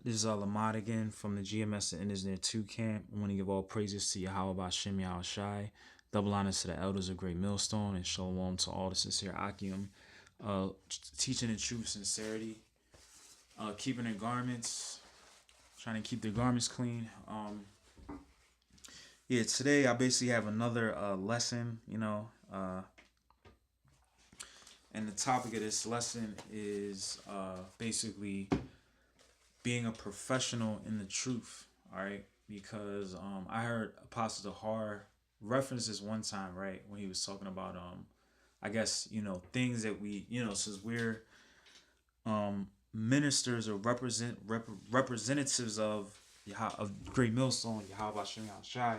This is Lamont again from the GMS and is there 2 camp. I want to give all praises to Yahweh Bashem Yahweh Shai. Double honors to the elders of Great Millstone and shalom to all the sincere Akim. Uh, Teaching the truth, sincerity, keeping their garments, trying to keep their garments clean. Yeah, today I basically have another lesson, and the topic of this lesson is basically being a professional in the truth. All right, because I heard Apostle Dahar reference this one time, right, when he was talking about I guess things that we since we're ministers or representatives of of Great Millstone, Yahweh Shem Shai.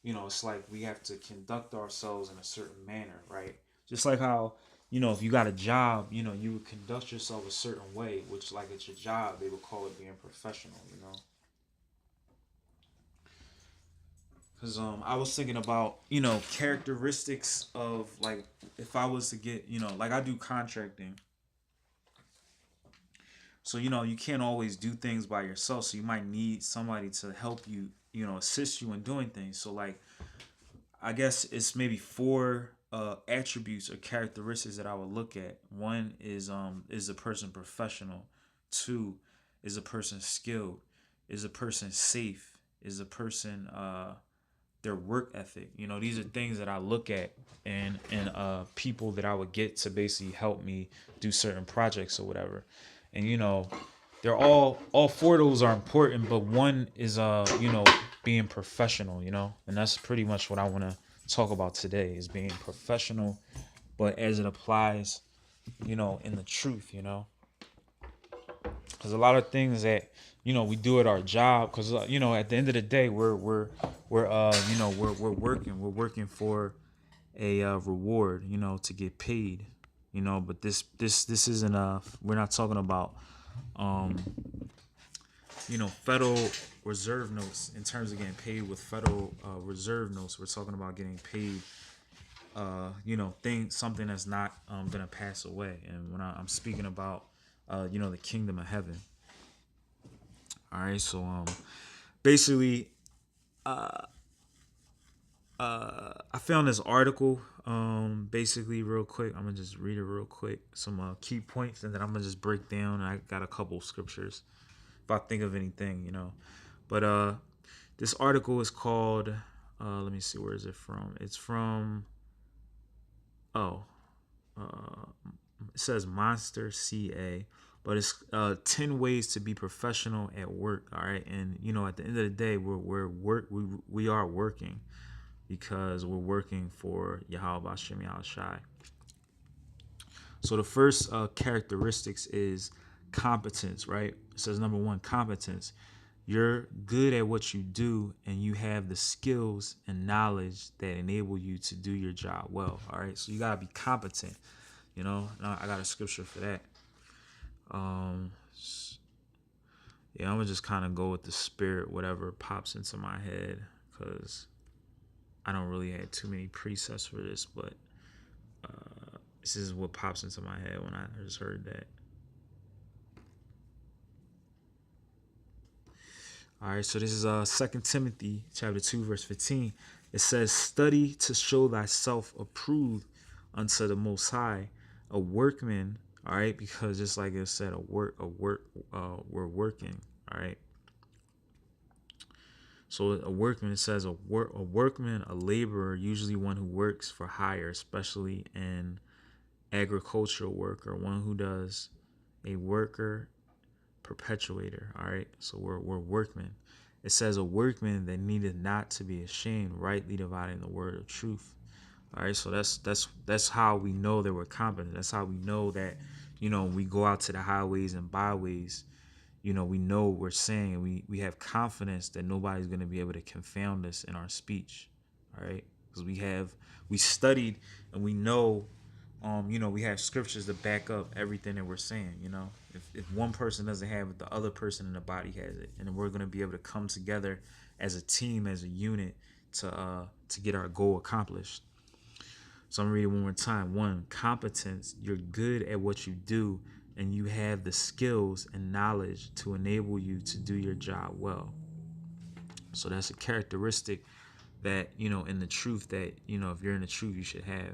It's like we have to conduct ourselves in a certain manner, right? Just like how, if you got a job, you would conduct yourself a certain way, which like it's your job, they would call it being professional. Because I was thinking about, characteristics of like if I was to get, like I do contracting. So, you can't always do things by yourself. So you might need somebody to help you, assist you in doing things. So like I guess it's maybe four attributes or characteristics that I would look at. One is a person professional. Two is a person skilled. Is a person safe? Is a person their work ethic? These are things that I look at and people that I would get to basically help me do certain projects or whatever. And they're all four of those are important, but one is being professional, and that's pretty much what I want to talk about today is being professional, but as it applies, in the truth, because a lot of things that we do at our job, because at the end of the day we're working for a reward, to get paid, but this isn't we're not talking about um federal reserve notes in terms of getting paid with federal reserve notes. We're talking about getting paid something that's not gonna pass away. And when I'm speaking about the kingdom of heaven. All right, so basically I found this article basically real quick. I'm gonna just read it real quick, some key points, and then I'm gonna just break down. I got a couple scriptures if I think of anything, but this article is called let me see, where is it from? It's from oh it says Monster CA, but it's 10 ways to be professional at work. All right, and at the end of the day, we are working because we're working for Yahweh Bashem Yahweh Shai. So the first characteristics is competence, right? It says number one, competence. You're good at what you do and you have the skills and knowledge that enable you to do your job well. All right, so you gotta be competent. I got a scripture for that. Um, yeah, I'm gonna just kind of go with the spirit, whatever pops into my head, because I don't really have too many presets for this, but this is what pops into my head when I just heard that. All right, so this is 2 Timothy chapter 2 verse 15. It says, "Study to show thyself approved unto the Most High, a workman." All right, because just like it said, we're working. All right, so a workman, it says a workman, a laborer, usually one who works for hire, especially in agricultural work, or one who does a worker perpetuator. All right, so we're workmen. It says a workman that needed not to be ashamed, rightly dividing the word of truth. All right, so that's how we know that we're competent. That's how we know that we go out to the highways and byways. We know what we're saying, and we have confidence that nobody's going to be able to confound us in our speech. All right, because we studied and we know we have scriptures to back up everything that we're saying. If one person doesn't have it, the other person in the body has it, and we're gonna be able to come together as a team, as a unit, to get our goal accomplished. So I'm gonna read it one more time. One, competence. You're good at what you do, and you have the skills and knowledge to enable you to do your job well. So that's a characteristic that, in the truth that, if you're in the truth, you should have.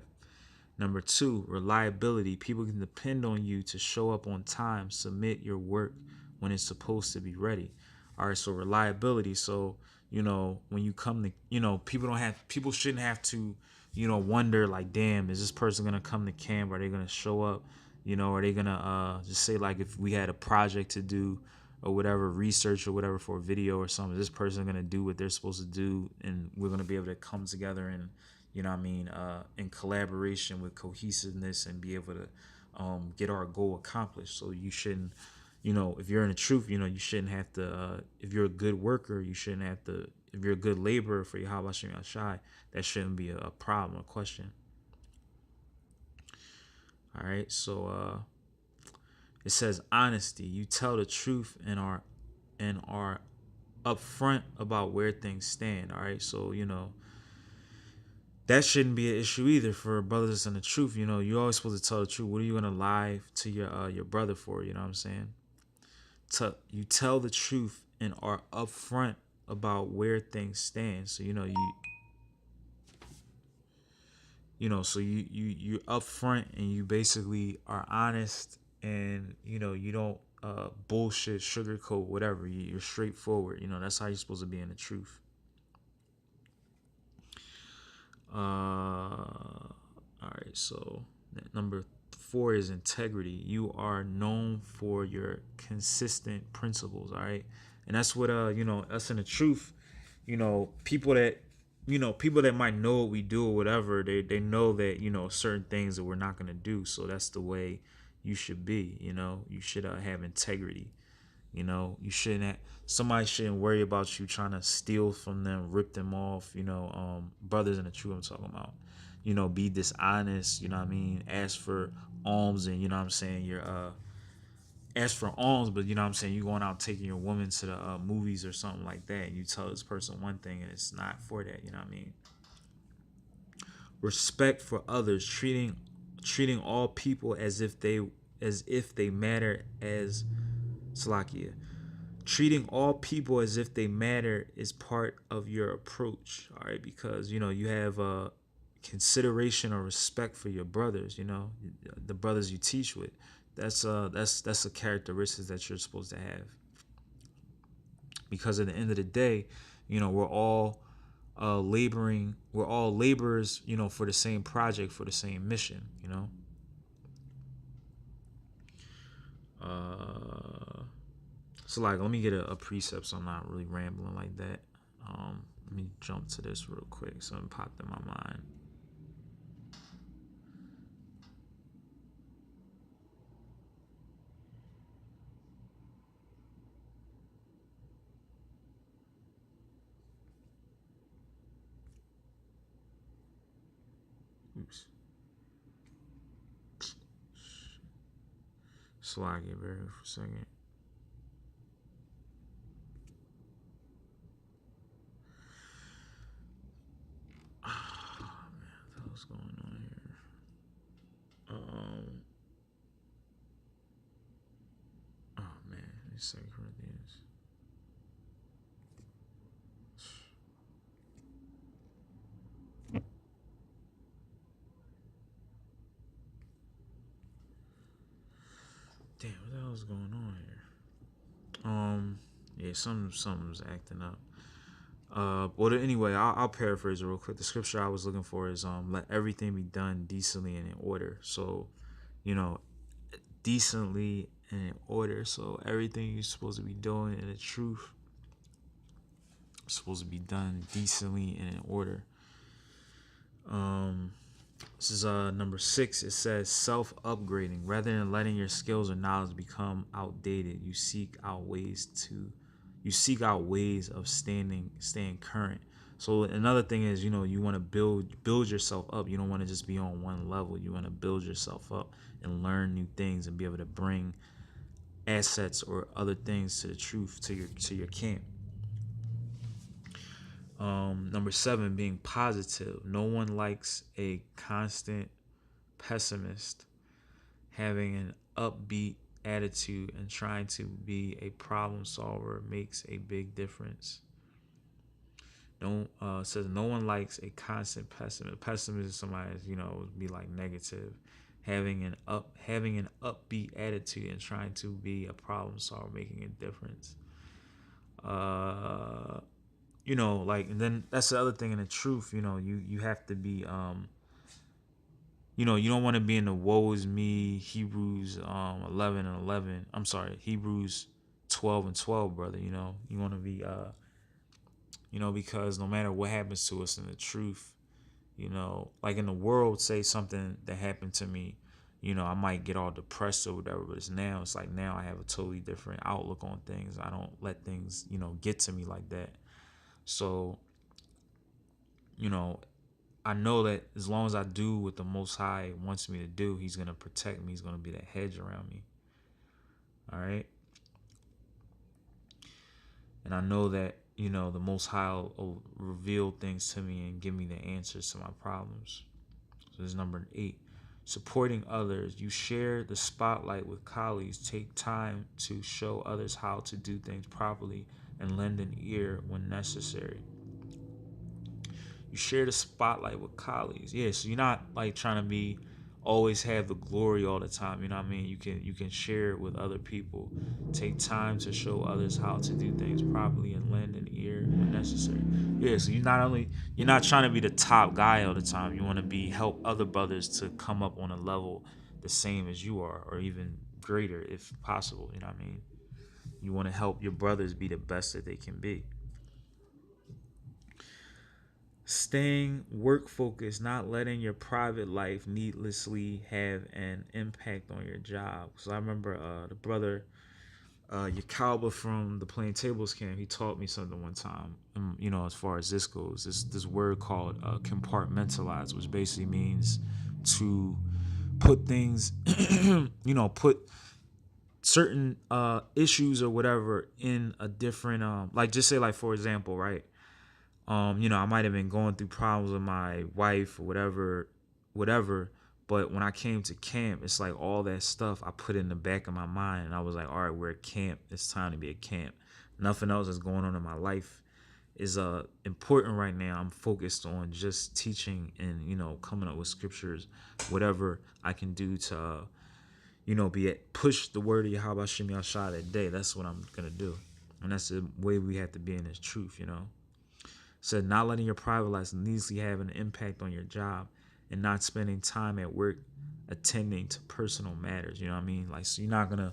Number two, reliability. People can depend on you to show up on time, submit your work when it's supposed to be ready. All right, so reliability. So, when you come to, people shouldn't have to, wonder like, damn, is this person going to come to camp? Are they going to show up? Are they going to just say, like, if we had a project to do or whatever, research or whatever for a video or something, is this person going to do what they're supposed to do? And we're going to be able to come together and, in collaboration with cohesiveness and be able to get our goal accomplished. So you shouldn't, if you're in the truth, you shouldn't have to, if you're a good worker, you shouldn't have to, if you're a good laborer for Yahweh Shem Yahshai, that shouldn't be a problem, a question. All right, so it says honesty. You tell the truth and are upfront about where things stand. All right, so that shouldn't be an issue either for brothers that's in the truth. You're always supposed to tell the truth. What are you gonna lie to your brother for? You know what I'm saying? You tell the truth and are upfront about where things stand. So so you're upfront and you basically are honest, and you don't bullshit, sugarcoat, whatever. You're straightforward. That's how you're supposed to be in the truth. All right, so number 4 is integrity. You are known for your consistent principles. All right, and that's what us in the truth. People that might know what we do or whatever, they know that certain things that we're not gonna do. So that's the way you should be. You should have integrity. You shouldn't somebody shouldn't worry about you trying to steal from them, rip them off. Brothers in the truth I'm talking about. Be dishonest. Ask for alms, and you're ask for alms, but you going out taking your woman to the movies or something like that, and you tell this person one thing and it's not for that. Respect for others, treating all people as if they matter as Salakia. Treating all people as if they matter is part of your approach, all right? Because you have consideration or respect for your brothers, the brothers you teach with. That's a characteristic that you're supposed to have. Because at the end of the day, we're all we're all laborers, for the same project, for the same mission. So like, let me get a precept so I'm not really rambling like that. Let me jump to this real quick. Something popped in my mind. Oops. Slide it very for a second. What's going on here? Oh man, it's 2 Corinthians. Damn, what the hell is going on here? Yeah, something's acting up. Well, anyway, I'll paraphrase it real quick. The scripture I was looking for is let everything be done decently and in order. So, decently and in order. So everything you're supposed to be doing in the truth is supposed to be done decently and in order. This is number 6. It says self-upgrading. Rather than letting your skills or knowledge become outdated, you seek out ways of staying current. So another thing is, you want to build yourself up. You don't want to just be on one level. You want to build yourself up and learn new things and be able to bring assets or other things to the truth, to your camp. Number 7, being positive. No one likes a constant pessimist. Having an upbeat attitude and trying to be a problem solver makes a big difference. Don't says no one likes a constant pessimist. Pessimist is somebody be like negative. Having an upbeat attitude and trying to be a problem solver, making a difference. Uh, like, and then that's the other thing in the truth. You have to be you don't want to be in the woe is me Hebrews 11:11. I'm sorry, Hebrews 12:12, brother. You want to be because no matter what happens to us in the truth, like in the world, say something that happened to me, I might get all depressed or whatever, but it's like now I have a totally different outlook on things. I don't let things, get to me like that. So, you know, I know that as long as I do what the Most High wants me to do, He's going to protect me. He's going to be that hedge around me. All right. And I know that, the Most High will reveal things to me and give me the answers to my problems. So this is number 8. Supporting others. You share the spotlight with colleagues. Take time to show others how to do things properly and lend an ear when necessary. You share the spotlight with colleagues. Yeah, so you're not like trying to always have the glory all the time. You know what I mean? You can share it with other people. Take time to show others how to do things properly and lend an ear when necessary. Yeah, so you're not trying to be the top guy all the time. You want to help other brothers to come up on a level the same as you are, or even greater if possible. You know what I mean? You want to help your brothers be the best that they can be. Staying work focused, not letting your private life needlessly have an impact on your job. So I remember the brother Yakalba from the Playing Tables camp, he taught me something one time. As far as this goes, this word called compartmentalize, which basically means to put things, put certain issues or whatever in a different, like just say like for example, right? I might have been going through problems with my wife or whatever. But when I came to camp, it's like all that stuff I put in the back of my mind, and I was like, all right, we're at camp. It's time to be at camp. Nothing else is going on in my life is important right now. I'm focused on just teaching and coming up with scriptures, whatever I can do to push the word of Yahweh Shem Yahshua that day. That's what I'm gonna do, and that's the way we have to be in this truth. Said not letting your private life needlessly have an impact on your job and not spending time at work attending to personal matters. You know what I mean? Like, so you're not going to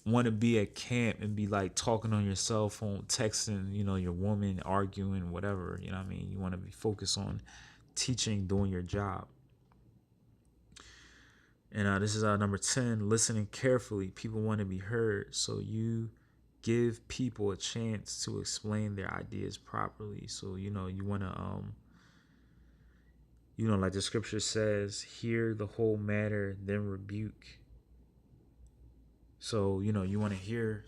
want to be at camp and be like talking on your cell phone, texting, your woman, arguing, whatever. You know what I mean? You want to be focused on teaching, doing your job. And this is number 10, listening carefully. People want to be heard. So you give people a chance to explain their ideas properly. So you want to like the scripture says, hear the whole matter, then rebuke. So you want to hear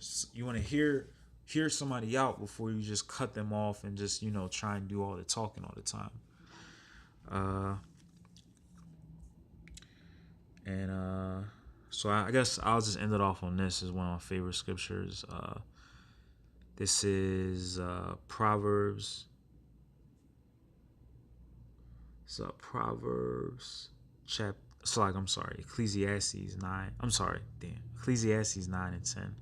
somebody out before you just cut them off and just try and do all the talking all the time. So I guess I'll just end it off on this. Is one of my favorite scriptures. This is Proverbs. So Proverbs chapter. So like I'm sorry, Ecclesiastes 9. Ecclesiastes 9 and 10.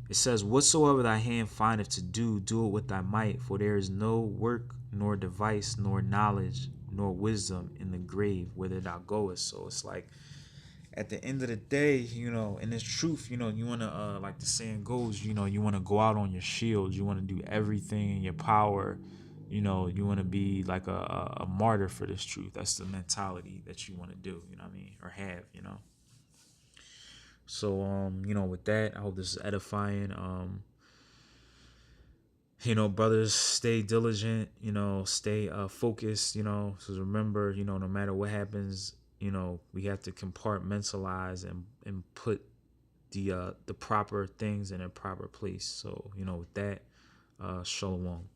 It says, "Whatsoever thy hand findeth to do, do it with thy might. For there is no work, nor device, nor knowledge, nor wisdom in the grave whither thou goest." So it's like, at the end of the day, in this truth, you want to, like the saying goes, you want to go out on your shield. You want to do everything in your power. You want to be like a martyr for this truth. That's the mentality that you want to do, you know what I mean? Or have, So, with that, I hope this is edifying. Brothers, stay diligent, stay focused, so remember, no matter what happens, we have to compartmentalize and put the proper things in a proper place. So, with that, shalom.